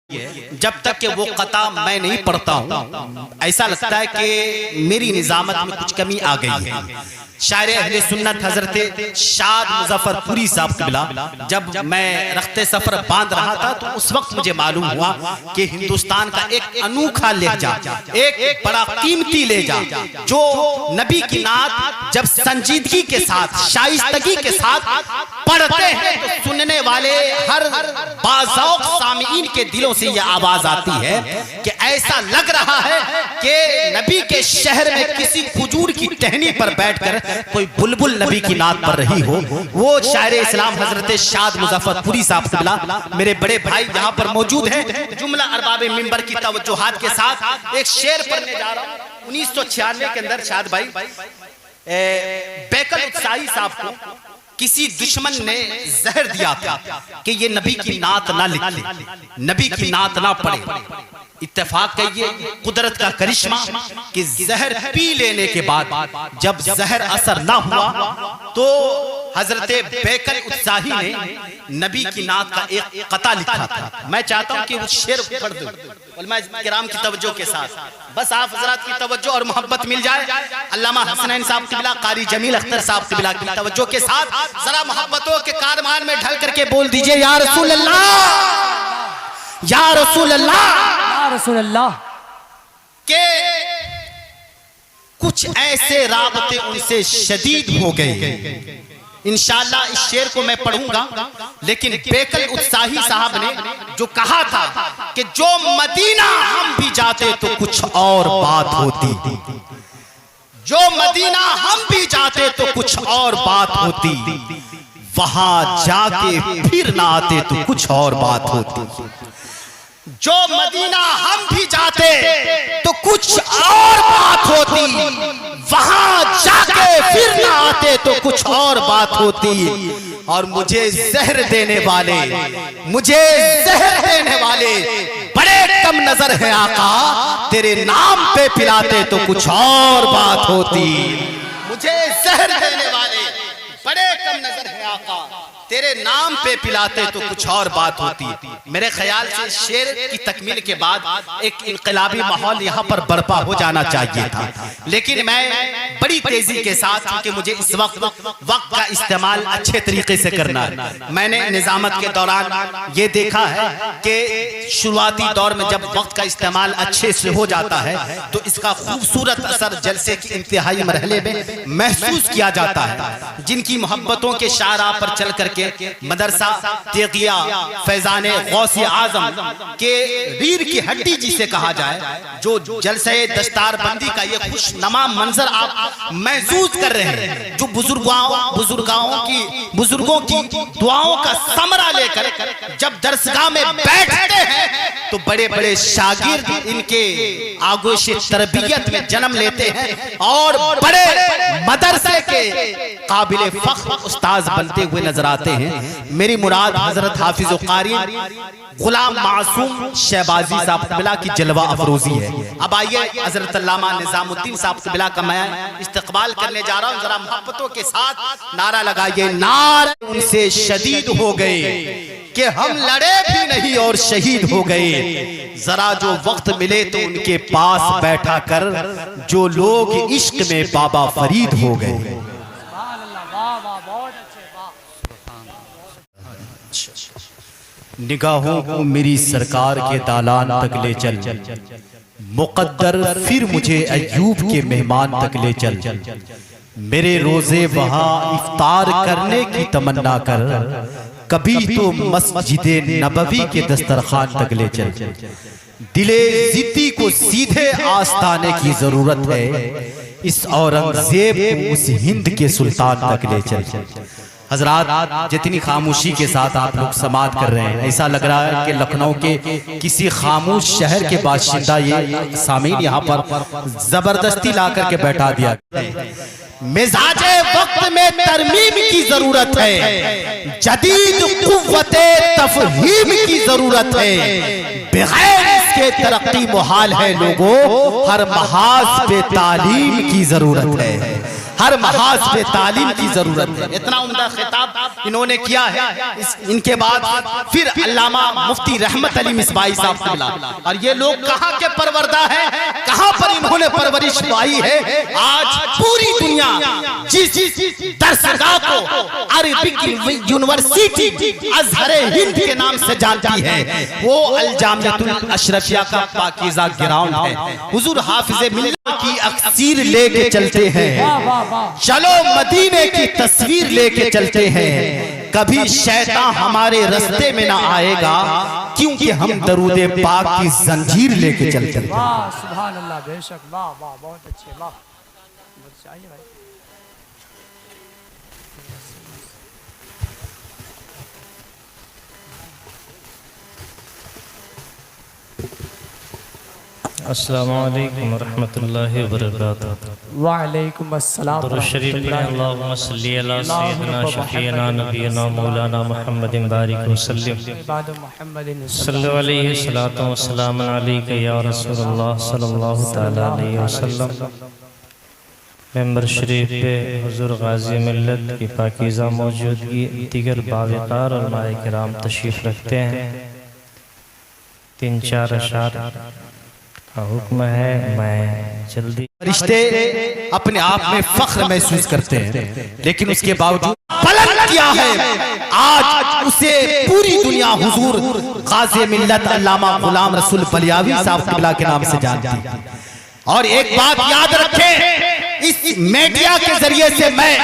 जब तक कि वो कता मैं नहीं पढ़ता हूँ ऐसा लगता है कि मेरी निजामत में कुछ कमी आ गई है। शायर अहले सुन्नत हजरत शाद मुजफ्फरपुरी साहब क़िबला जब मैं रख्ते सफर बांध रहा था तो उस वक्त मुझे मालूम हुआ कि हिंदुस्तान का एक अनूखा लहजा, एक बड़ा कीमती लहजा जो नबी की नात जब संजीदगी के साथ शाइस्तगी के साथ पढ़ते हैं तो सुनने वाले हर बाज़ौक़ सामीईन के दिलों से यह आवाज आती है कि ऐसा लग रहा है कि नबी के शहर में किसी खजूर की टहनी पर बैठकर कोई बुलबुल नबी की नात पढ़ रही हो। वो शायर इस्लाम हजरत शाद मुजफ्फरपुरी साहब क़िबला मेरे बड़े भाई यहाँ पर मौजूद हैं। जुमला अरबाबे मिंबर की तवज्जुहात के साथ एक शेर पढ़ने जा रहा हूँ। 1996 के अंदर शाद भाई बैकल उत्साही साहब को किसी दुश्मन ने जहर दिया था कि ये नबी की नात ना लिखे, नबी की नात ना पढ़े। इत्तेफाक कहिए कुदरत का करिश्मा कि जहर पी लेने के बाद जब जहर असर ना हुआ तो हजरत बैकल उत्साही ने नबी की नात का एक कता लिखा था। मैं चाहता हूं कि उस शेर को पढ़ दूं उलमा किराम की तवज्जो के साथ, बस आप हजरात की तवज्जो और मोहब्बत मिल जाए। अल्लामा हसनैन साहब क़िबला, कारी जमील अख्तर साहब क़िबला की तवज्जो के साथ जरा मोहब्बतों के कारमान में ढल करके बोल दीजिए या रसूल अल्लाह, या रसूल अल्लाह, या रसूल अल्लाह। के कुछ ऐसे राबते उनसे शदीद हो गए। इंशाअल्लाह इस शेर को मैं पढ़ूंगा, लेकिन बैकल उत्साही साहब ने जो कहा था कि जो मदीना हम भी जाते तो कुछ और बात होती, जो मदीना हम भी जाते तो कुछ और बात होती, वहां जाके फिर ना आते तो कुछ और बात होती। जो मदीना हम भी जाते तो कुछ और बात होती, वहां जाके फिर ना आते तो कुछ और बात होती। और मुझे जहर देने वाले, मुझे जहर देने वाले बड़े कम नजर हैं आका, तेरे नाम पे पिलाते तो कुछ और बात होती। मुझे जहर देने वाले बड़े कम नजर हैं आका, तेरे नाम पे पिलाते तो कुछ और बात होती। मेरे ख्याल से शेर की तकमील के बाद एक इनकलाबी माहौल यहाँ पर बर्पा हो जाना चाहिए था, लेकिन मैं बड़ी तेजी के साथ, क्योंकि मुझे इस वक्त का इस्तेमाल अच्छे तरीके से करना है। मैंने निजामत के दौरान ये देखा है कि शुरुआती दौर में जब वक्त का इस्तेमाल अच्छे से हो जाता है तो इसका खूबसूरत असर जलसे की इंतहाई मरहले में महसूस किया जाता है। जिनकी मोहब्बतों के शारा पर चल करके मदरसा तेगिया फैजाने गौसे आजम के रीढ़ की हड्डी जिसे कहा जाए, जो जलसे दस्तारबंदी का ये खुशनुमा मंजर आप महसूस कर रहे हैं, जो बुजुर्गों की दुआओं का समरा लेकर जब दरसगाह में बैठते हैं तो बड़े बड़े शागिर्द इनके आगोश तरबियत में जन्म लेते हैं और बड़े मदरसे के काबिल फख्र उस्ताद बनते हुए नजर आते हैं। मेरी मुराद हजरत हाफिज कारी गुलाम मासूम शहबाजी साहब क़िबला की जलवा अफरोजी है। अब आइए हजरत अल्लामा निजामुद्दीन साहब क़िबला का मैं इस्तकबाल करने जा रहा हूँ। जरा मोहब्बतों के साथ नारा लगाइए, नारा उनसे शदीद हो गए कि हम लड़े भी नहीं और शहीद हो गए। जरा जो वक्त मिले तो उनके पास बैठा कर जो लोग इश्क में बाबा फरीद हो गए। निगाहों को मेरी सरकार के दालान तक ले चल, मुकद्दर फिर मुझे अय्यूब के मेहमान तक ले चल। मेरे रोजे वहां इफ्तार करने की तमन्ना कर, कभी तो मस्जिदे नबवी के दस्तरखान तक ले चल। दिले जिद्दी को सीधे आस्ताने की जरूरत है, इस औरंगजेब को उस हिंद के सुल्तान तक ले चल। हजरात, जितनी खामोशी के साथ आप लोग समात कर रहे हैं, ऐसा लग रहा है कि लखनऊ के किसी खामोश शहर के बाशिंदा ये सामीन यहाँ पर जबरदस्ती ला करके बैठा दिया। मिजाजे वक्त में तरमीम की जरूरत है, जदीद कुव्वते तफहीम की जरूरत है, बगैर इसके तरक्की मुहाल है लोगों, हर महाज पे तालीम की जरूरत है। हर महाज पे तालीम की जरूरत है। इतना उम्दा खिताब इन्होंने किया है। इनके बाद फिर अल्लामा मुफ्ती रहमत अली मिसबाई साहब क़िबला, और ये लोग कहाँ के परवरदा हैं, कहाँ पर इन्होंने परवरिश पाई है। आज पूरी दुनिया जिस दरसगाह को अरबिक यूनिवर्सिटी अजहर हिंद के नाम से जानती है, वो अल जामिअतुल अशरफिया का पाकीज़ा ग्राउंड है। हुजूर हाफिज़े मिल्लत की अक्सीर लेके चलते हैं, चलो मदीने की तस्वीर लेके चलते हैं, कभी शैतान हमारे रास्ते में ना आएगा, क्योंकि हम दरूद पाक की जंजीर लेके चलते हैं। वाह सुभान अल्लाह, बेशक, वाह वाह, बहुत अच्छे, वाह। अस्सलामु अलैकुम वरहमतुल्लाहि वबरकातुहू। वालेकुम अस्सलाम। दुरूद शरीफ पढ़ें। अल्लाहुम्मा सल्ली अला सय्यिदिना शफीअना नबीना मौलाना मुहम्मदिन बारिक वसल्लम सल्लल्लाहु अलैहि सलातो वस्सलाम अलैका या रसूलल्लाह सल्लल्लाहु तआला अलैहि वसल्लम। मेंबर शरीफ पे हुजूर गाजी मिल्लत की पाकीज़ा मौजूदगी दीगर बावकार और माए किराम तशरीफ़ रखते हैं। 3-4 अशार का हुक्म है, मैं जल्दी। रिश्ते अपने आप में फख्र महसूस करते हैं, लेकिन उसके बावजूद बुलंद किया है। आज उसे पूरी दुनिया हुजूर गाज़ी मिल्लत अल्लामा गुलाम रसूल बलियावी साहब क़िबला के नाम से जानती है। और एक बात याद रखें, इस मीडिया के जरिए से मैं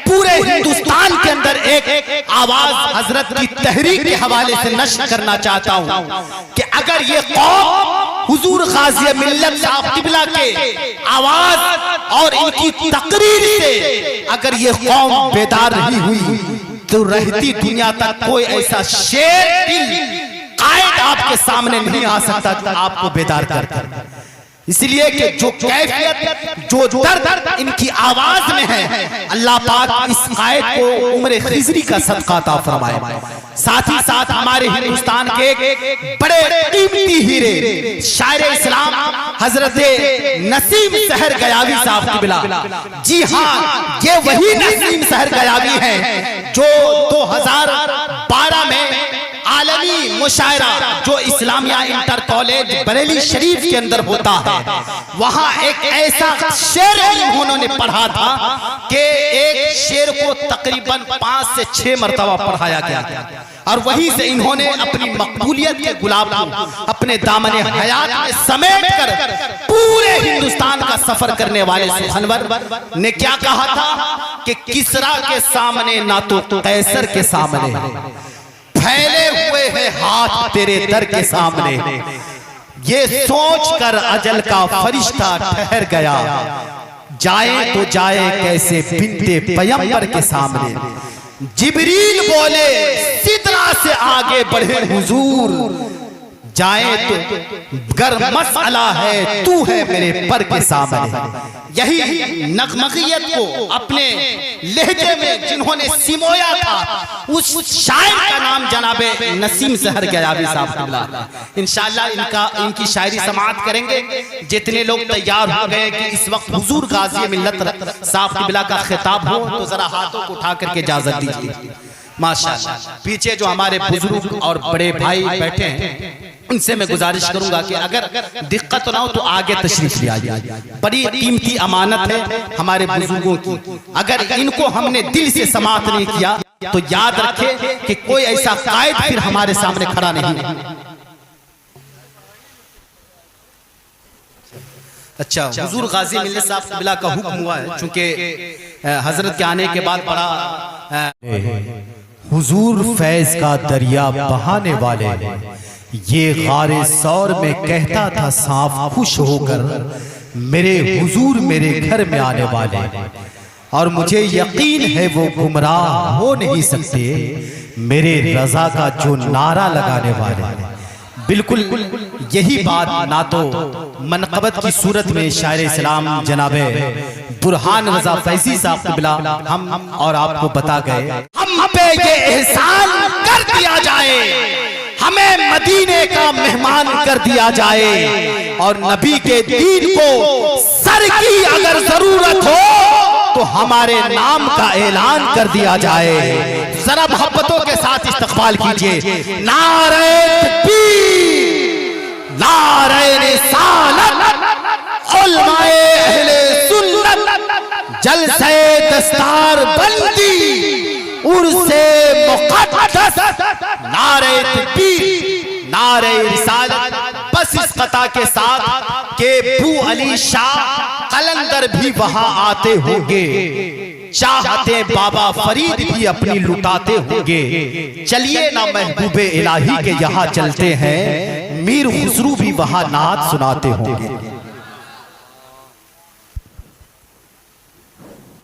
पूरे हिंदुस्तान के अंदर एक आवाज हजरत की तहरीक के हवाले से नश्र करना चाहता हूं कि अगर ये कौम हुजूर गाज़ी मिल्लत साहब क़िबला के आवाज और इनकी तकरीर से अगर ये कौम बेदार नहीं हुई, तो रहती दुनिया तक कोई ऐसा शेर दिल कायद आपके सामने नहीं आ सकता जो आपको बेदार करता। इसलिए कि जो कैफियत, जो दर्द इनकी आवाज में है, अल्लाह पाक इस कायद को उम्र खिजरी का सदका अता फरमाए। साथ ही साथ हमारे हिंदुस्तान के बड़े कीमती हीरे शायर इस्लाम हजरत नसीम सहर गयावी साहब क़िबला, जी हाँ, ये वही नसीम सहर गयावी हैं जो 2012 में आलमी मुशायरा जो इस्लामिया इंटर कॉलेज बरेली शरीफ के अंदर होता है, वहां एक ऐसा शेर उन्होंने पढ़ा था कि एक शेर को तकरीबन 5 से 6 मरतबा पढ़ाया गया था, और वहीं से इन्होंने अपनी मकबूलियत के गुलाब को अपने दामने हयात में समेट कर पूरे हिंदुस्तान का सफर करने वाले सुहनवर ने क्या कहा था कि किसरा के सामने ना तो कैसर के सामने फैले हुए हैं हाथ तेरे दर के सामने, ये सोच कर अजल का फरिश्ता ठहर गया, जाए तो जाए कैसे बिन्ते पैगंबर के सामने। जिब्रील बोले सिदरा से आगे बढ़े हुजूर, जाए तो गर मसला है तू है मेरे पर के सामने। यही नगमगियत को अपने लहजे में जिन्होंने सिमोया था, उस शायर का नाम जनाबे नसीम सहर गयावी साहब क़िबला। इंशाअल्लाह इनकी शायरी समाअत करेंगे। जितने लोग तैयार हो गए कि इस वक्त हुजूर गाज़ी मिल्लत साहब क़िबला का खिताब हो, तो जरा हाथों को उठा करके इजाजत दीजिए। माशाअल्लाह, पीछे जो हमारे बुजुर्ग और बड़े भाई बैठे हैं, उनसे मैं गुजारिश करूंगा कि अगर दिक्कत ना हो तो आगे तशरीफ ले आइए। बड़ी कीमती अमानत है हमारे बुजुर्गों की, अगर इनको हमने दिल से समाअत नहीं किया तो याद रखें कि कोई ऐसा कायद फिर हमारे सामने खड़ा नहीं। अच्छा, हुजूर गाज़ी मिल्लत साहब क़िबला का हुक्म हुआ है, चूंकि हजरत के आने के बाद बड़ा हुजूर फैज का दरिया बहाने वाले, ये गारे सौर में कहता था सांप खुश होकर, मेरे हुजूर मेरे घर में आने वाले, और मुझे यकीन है वो गुमराह हो नहीं सकते मेरे रजा का जो नारा लगाने वाले। बिल्कुल यही बात ना तो मनक़बत की सूरत में शायर इस्लाम जनाबे बुरहान रजा फैजी साहब क़िबला हम और आपको बता गए, हम पे ये एहसान कर दिया जाए, हमें मदीने का मेहमान कर दिया जाए, और नबी के दीन को सर की अगर जरूरत हो तो तो हमारे नाम का ऐलान कर दिया जाए। जरा मोहब्बतों के साथ इस्तकबाल कीजिए। नारे तकबीर, नारे रिसालत, उलमाए अहले सुन्नत, जलसे दस्तार बंदी, उर्से मुक़द्दस, नारे तकबीर, नारे रिसालत। बस इस कता के साथ के बू अली शाह कलंदर भी वहां आते होंगे, चाहते बाबा फरीद भी अपनी लुटाते होंगे। चलिए ना महबूबे इलाही के यहाँ चलते हैं, मीर खुसरू भी वहां नात सुनाते होंगे।